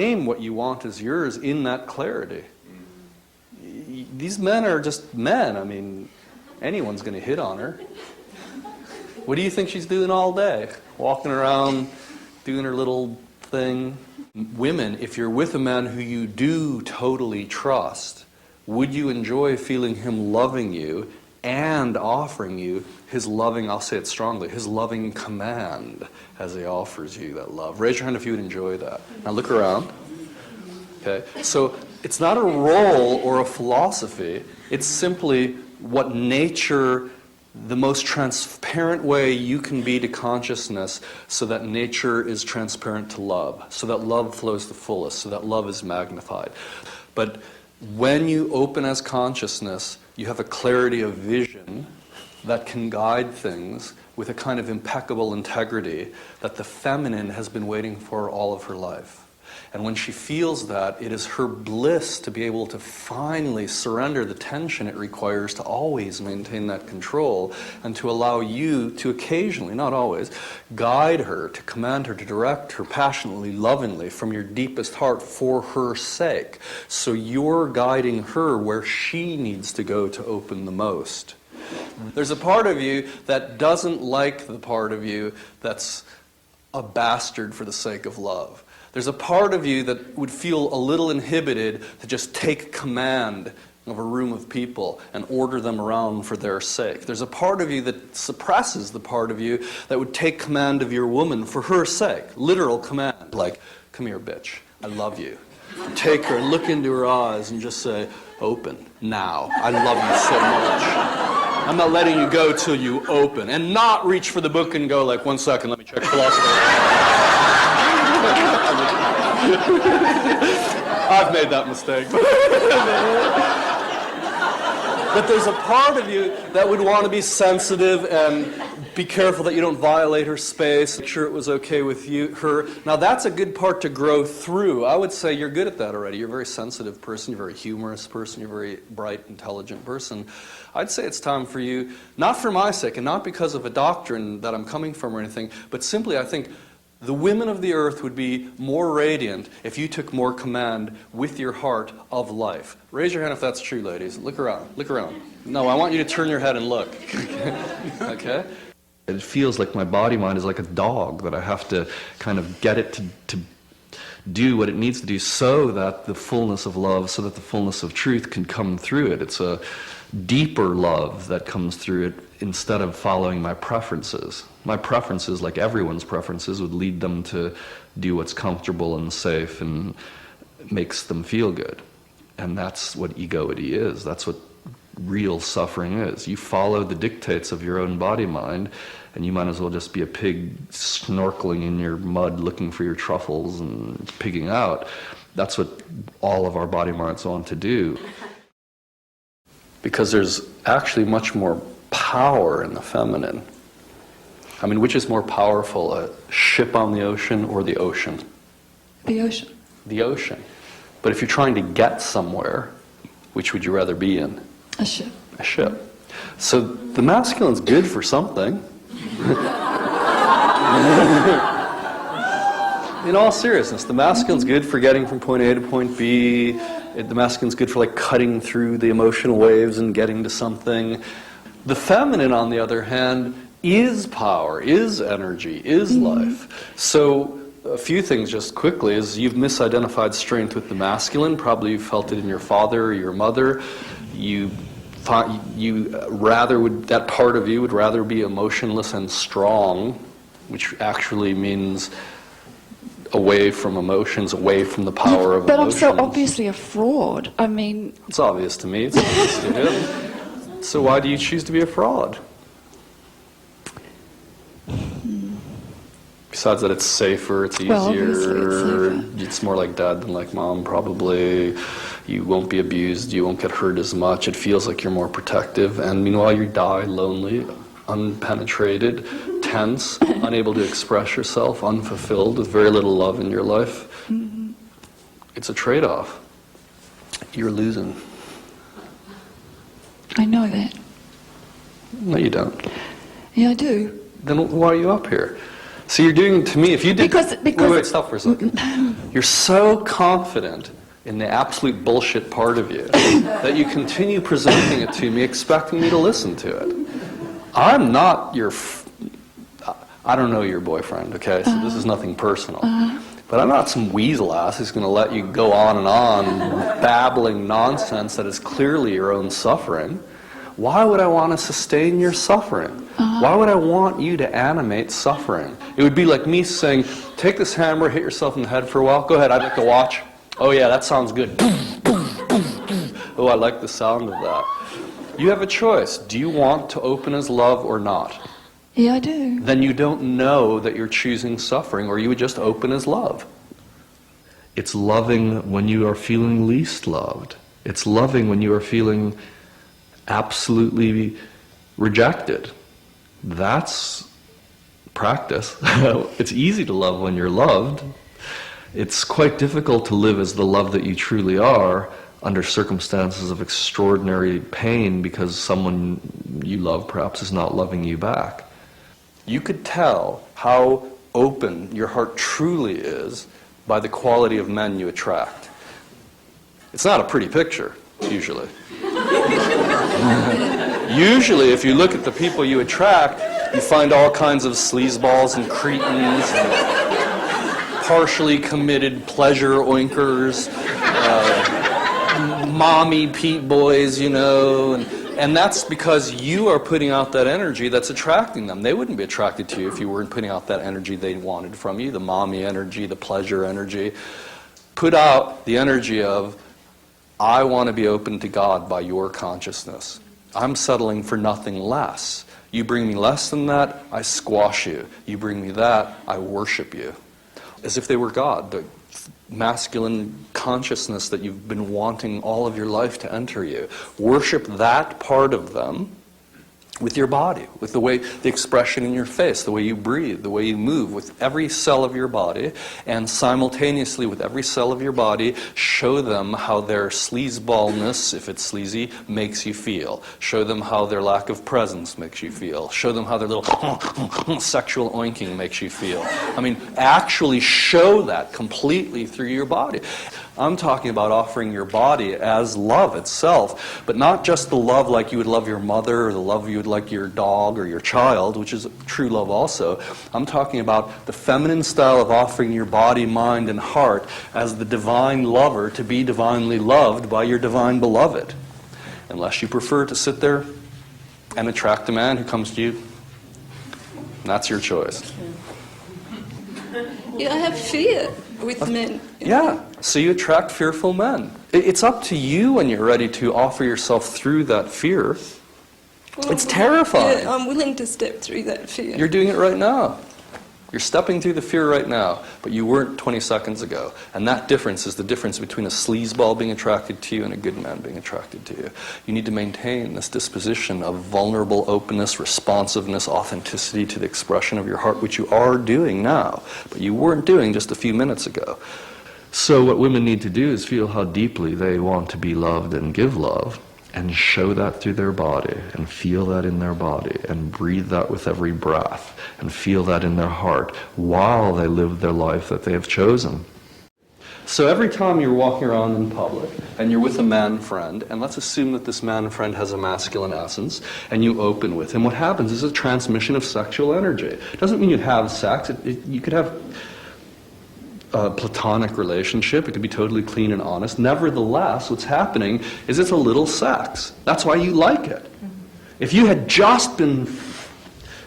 Aim what you want as yours in that clarity. These men are just men. I mean, anyone's going to hit on her. What do you think she's doing all day? Walking around, doing her little thing. Women, if you're with a man who you do totally trust, would you enjoy feeling him loving you and offering you his loving, I'll say it strongly, his loving command as he offers you that love? Raise your hand if you would enjoy that. Now look around. Okay, so it's not a role or a philosophy. It's simply what nature, the most transparent way you can be to consciousness, so that nature is transparent to love, so that love flows the fullest, so that love is magnified. But when you open as consciousness, you have a clarity of vision that can guide things with a kind of impeccable integrity that the feminine has been waiting for all of her life. And when she feels that, it is her bliss to be able to finally surrender the tension it requires to always maintain that control, and to allow you to occasionally, not always, guide her, to command her, to direct her passionately, lovingly, from your deepest heart for her sake. So you're guiding her where she needs to go to open the most. There's a part of you that doesn't like the part of you that's a bastard for the sake of love. There's a part of you that would feel a little inhibited to just take command of a room of people and order them around for their sake. There's a part of you that suppresses the part of you that would take command of your woman for her sake. Literal command, like, come here, bitch, I love you. Take her and look into her eyes and just say, open, now, I love you so much. I'm not letting you go till you open. And not reach for the book and go like, 1 second, let me check philosophy. I've made that mistake. But there's a part of you that would want to be sensitive and be careful that you don't violate her space, make sure it was okay with her. Now that's a good part to grow through. I would say you're good at that already. You're a very sensitive person, you're a very humorous person, you're a very bright, intelligent person. I'd say it's time for you, not for my sake and not because of a doctrine that I'm coming from or anything, but simply I think the women of the earth would be more radiant if you took more command with your heart of life. Raise your hand if that's true, ladies. Look around. Look around. No, I want you to turn your head and look. Okay? It feels like my body-mind is like a dog that I have to kind of get it to do what it needs to do so that the fullness of love, so that the fullness of truth can come through it. It's a deeper love that comes through it instead of following my preferences. My preferences, like everyone's preferences, would lead them to do what's comfortable and safe and makes them feel good. And that's what egoity is. That's what real suffering is. You follow the dictates of your own body-mind, and you might as well just be a pig snorkeling in your mud looking for your truffles and pigging out. That's what all of our body-minds want to do. Because there's actually much more power in the feminine. I mean, which is more powerful, a ship on the ocean or the ocean? The ocean. The ocean. But if you're trying to get somewhere, which would you rather be in? A ship. A ship. So the masculine's good for something. In all seriousness, the masculine's good for getting from point A to point B. The masculine's good for like cutting through the emotional waves and getting to something. The feminine, on the other hand, is power, is energy, is life. So a few things just quickly is you've misidentified strength with the masculine. Probably you felt it in your father or your mother. You thought that part of you would rather be emotionless and strong, which actually means away from emotions, away from the power of emotions. But I'm so obviously a fraud. I mean... It's obvious to me. It's obvious to him. So why do you choose to be a fraud? Besides that it's safer, it's easier, well, it's more like dad than like mom probably, you won't be abused, you won't get hurt as much, it feels like you're more protective, and meanwhile you die lonely, unpenetrated, tense, unable to express yourself, unfulfilled, with very little love in your life. Mm-hmm. It's a trade-off. You're losing. I know that. No, you don't. Yeah, I do. Then why are you up here? So you're doing to me, if you did... Because- Wait, stop for a second. You're so confident in the absolute bullshit part of you that you continue presenting it to me, expecting me to listen to it. I'm not your... I don't know your boyfriend, okay? So this is nothing personal. But I'm not some weasel ass who's going to let you go on and on babbling nonsense that is clearly your own suffering. Why would I want to sustain your suffering? Why would I want you to animate suffering? It would be like me saying, take this hammer, hit yourself in the head for a while. Go ahead, I'd like to watch. Oh yeah, that sounds good. Oh, I like the sound of that. You have a choice. Do you want to open as love or not? Yeah, I do. Then you don't know that you're choosing suffering, or you would just open as love. It's loving when you are feeling least loved. It's loving when you are feeling absolutely rejected. That's practice. It's easy to love when you're loved. It's quite difficult to live as the love that you truly are under circumstances of extraordinary pain because someone you love perhaps is not loving you back. You could tell how open your heart truly is by the quality of men you attract. It's not a pretty picture, usually. Usually, if you look at the people you attract, you find all kinds of sleazeballs and cretins, and partially committed pleasure oinkers, mommy Pete boys, you know, and that's because you are putting out that energy that's attracting them. They wouldn't be attracted to you if you weren't putting out that energy they wanted from you, the mommy energy, the pleasure energy. Put out the energy of, I want to be open to God by your consciousness. I'm settling for nothing less. You bring me less than that, I squash you. You bring me that, I worship you. As if they were God, the masculine consciousness that you've been wanting all of your life to enter you. Worship that part of them with your body, with the expression in your face, the way you breathe, the way you move, with every cell of your body, and simultaneously with every cell of your body, show them how their sleazeballness, if it's sleazy, makes you feel. Show them how their lack of presence makes you feel. Show them how their little sexual oinking makes you feel. I mean, actually show that completely through your body. I'm talking about offering your body as love itself, but not just the love like you would love your mother or the love you would like your dog or your child, which is true love also. I'm talking about the feminine style of offering your body, mind, and heart as the divine lover to be divinely loved by your divine beloved. Unless you prefer to sit there and attract a man who comes to you, that's your choice. Yeah, I have fear with men. Yeah, so you attract fearful men. It's up to you when you're ready to offer yourself through that fear. Well, it's terrifying. Yeah, I'm willing to step through that fear. You're doing it right now. You're stepping through the fear right now, but you weren't 20 seconds ago. And that difference is the difference between a sleazeball being attracted to you and a good man being attracted to you. You need to maintain this disposition of vulnerable openness, responsiveness, authenticity to the expression of your heart, which you are doing now, but you weren't doing just a few minutes ago. So what women need to do is feel how deeply they want to be loved and give love, and show that through their body, and feel that in their body, and breathe that with every breath, and feel that in their heart while they live their life that they have chosen. So every time you're walking around in public and you're with a man friend, and let's assume that this man friend has a masculine essence, and you open with him, what happens is a transmission of sexual energy. It doesn't mean you have sex. You could have a platonic relationship. It could be totally clean and honest. Nevertheless, what's happening is it's a little sex. That's why you like it. If you had just been,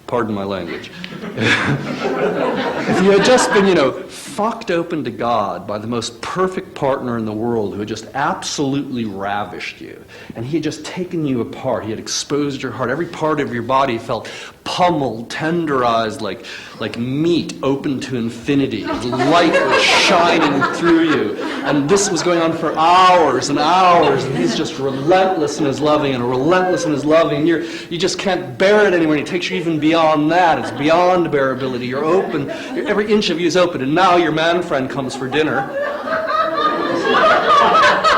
pardon my language, if you had just been, fucked open to God by the most perfect partner in the world who had just absolutely ravished you, and he had just taken you apart, he had exposed your heart, every part of your body felt pummeled, tenderized like meat open to infinity. Light was shining through you. And this was going on for hours and hours, and he's just relentless in his loving and relentless in his loving. You just can't bear it anymore. He takes you even beyond that. It's beyond bearability. You're open. Every inch of you is open. And now your man friend comes for dinner.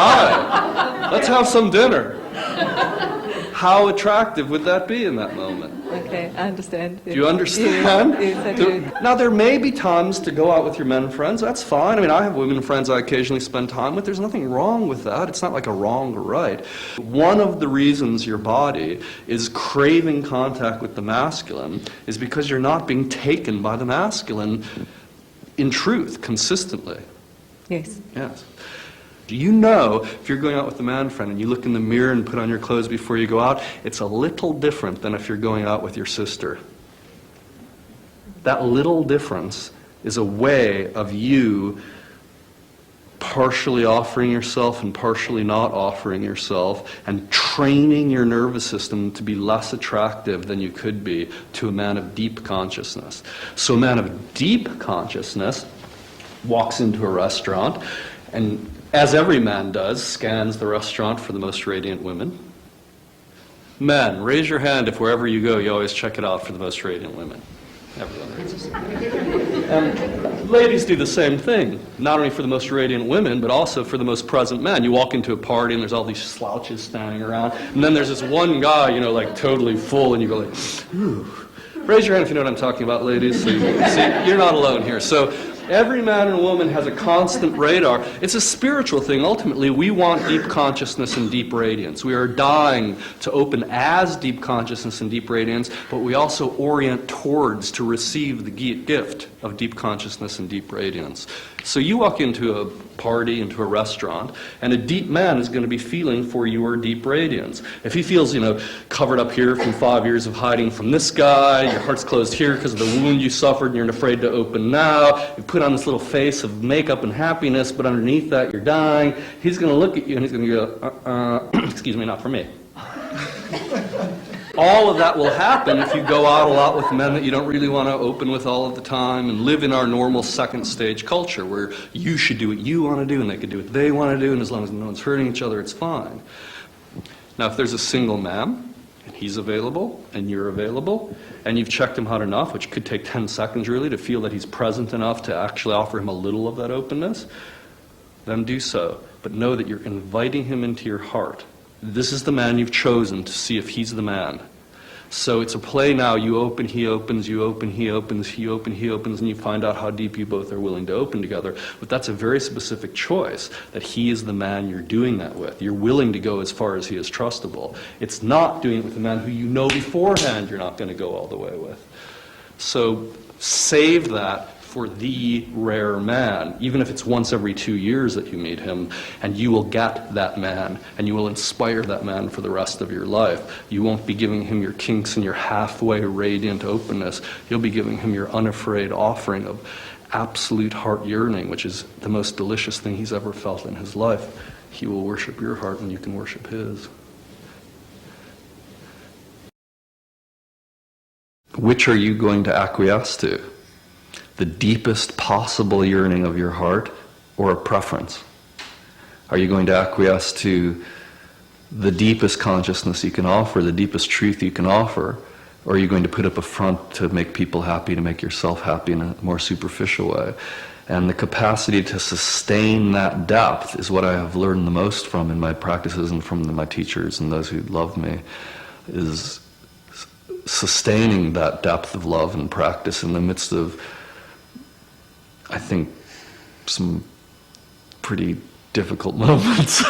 Hi, let's have some dinner. How attractive would that be in that moment? Okay, I understand. Do you understand? Yes, I do. Now, there may be times to go out with your men friends. That's fine. I mean, I have women friends I occasionally spend time with. There's nothing wrong with that. It's not like a wrong or right. One of the reasons your body is craving contact with the masculine is because you're not being taken by the masculine in truth, consistently. Yes. Yes. You know, if you're going out with a man friend and you look in the mirror and put on your clothes before you go out, it's a little different than if you're going out with your sister. That little difference is a way of you partially offering yourself and partially not offering yourself and training your nervous system to be less attractive than you could be to a man of deep consciousness. So a man of deep consciousness walks into a restaurant and, as every man does, scans the restaurant for the most radiant women. Men, raise your hand if wherever you go you always check it out for the most radiant women. Everyone raises their hand. And ladies do the same thing, not only for the most radiant women, but also for the most present men. You walk into a party and there's all these slouches standing around, and then there's this one guy, you know, like totally full, and you go like, ooh. Raise your hand if you know what I'm talking about, ladies. So you're not alone here. So every man and woman has a constant radar. It's a spiritual thing. Ultimately, we want deep consciousness and deep radiance. We are dying to open as deep consciousness and deep radiance, but we also orient towards to receive the gift of deep consciousness and deep radiance. So you walk into a party, into a restaurant, and a deep man is going to be feeling for your deep radiance. If he feels, you know, covered up here from 5 years of hiding from this guy, your heart's closed here because of the wound you suffered and you're afraid to open now, you put on this little face of makeup and happiness, but underneath that you're dying, he's going to look at you and he's going to go, excuse me, not for me. All of that will happen if you go out a lot with men that you don't really want to open with all of the time and live in our normal second stage culture where you should do what you want to do and they can do what they want to do, and as long as no one's hurting each other, it's fine. Now, if there's a single man and he's available and you're available and you've checked him out enough, which could take 10 seconds really, to feel that he's present enough to actually offer him a little of that openness, then do so. But know that you're inviting him into your heart. This is the man you've chosen to see if he's the man. So it's a play now. You open, he opens, you open, he opens, he open, he opens, and you find out how deep you both are willing to open together. But that's a very specific choice, that he is the man you're doing that with. You're willing to go as far as he is trustable. It's not doing it with a man who you know beforehand you're not going to go all the way with. So save that for the rare man, even if it's once every 2 years that you meet him, and you will get that man, and you will inspire that man for the rest of your life. You won't be giving him your kinks and your halfway radiant openness. You'll be giving him your unafraid offering of absolute heart yearning, which is the most delicious thing he's ever felt in his life. He will worship your heart and you can worship his. Which are you going to acquiesce to? The deepest possible yearning of your heart, or a preference? Are you going to acquiesce to the deepest consciousness you can offer, the deepest truth you can offer, or are you going to put up a front to make people happy, to make yourself happy in a more superficial way? And the capacity to sustain that depth is what I have learned the most from in my practices and from my teachers and those who love me, is sustaining that depth of love and practice in the midst of, I think, some pretty difficult moments.